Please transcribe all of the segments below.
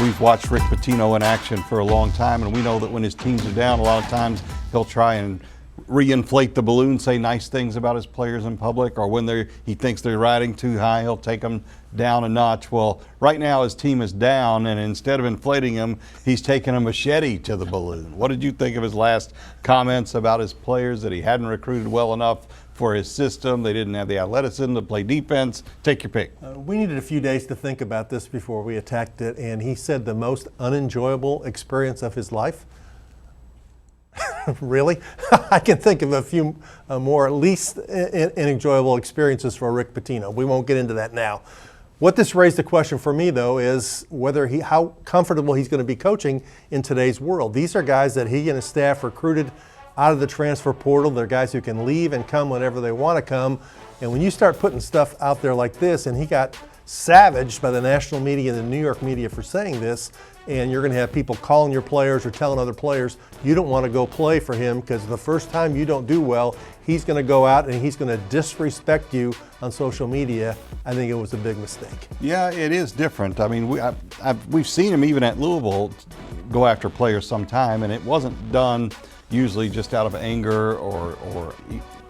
We've watched Rick Pitino in action for a long time, and we know that when his teams are down, a lot of times he'll try and reinflate the balloon, say nice things about his players in public, or when he thinks they're riding too high, he'll take them down a notch. Well, right now his team is down, and instead of inflating them, he's taking a machete to the balloon. What did you think of his last comments about his players, that he hadn't recruited well enough for his system, they didn't have the athleticism to play defense? Take your pick. We needed a few days to think about this before we attacked it, and he said the most unenjoyable experience of his life. Really? I can think of a few more least enjoyable experiences for Rick Pitino. We won't get into that now. What this raised the question for me, though, is how comfortable he's going to be coaching in today's world. These are guys that he and his staff recruited out of the transfer portal. They're guys who can leave and come whenever they want to come. And when you start putting stuff out there like this, and he got savaged by the national media and the New York media for saying this, and you're going to have people calling your players or telling other players you don't want to go play for him because the first time you don't do well, he's going to go out and he's going to disrespect you on social media. I think it was a big mistake. Yeah, it is different. I mean, we've seen him even at Louisville go after players sometime, and it wasn't done usually just out of anger, or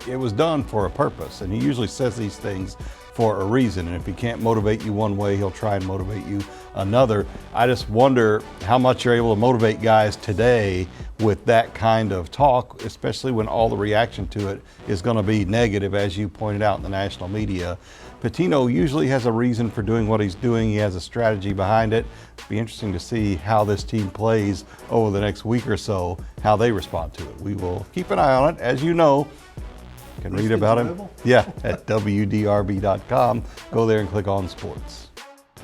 it was done for a purpose. And he usually says these things for a reason, and if he can't motivate you one way, he'll try and motivate you another. I just wonder how much you're able to motivate guys today with that kind of talk, especially when all the reaction to it is going to be negative, as you pointed out in the national media. Pitino usually has a reason for doing what he's doing. He has a strategy behind it. It'll be interesting to see how this team plays over the next week or so, how they respond to it. We will keep an eye on it. As you know, you can read about him at WDRB.com. Go there and click on sports.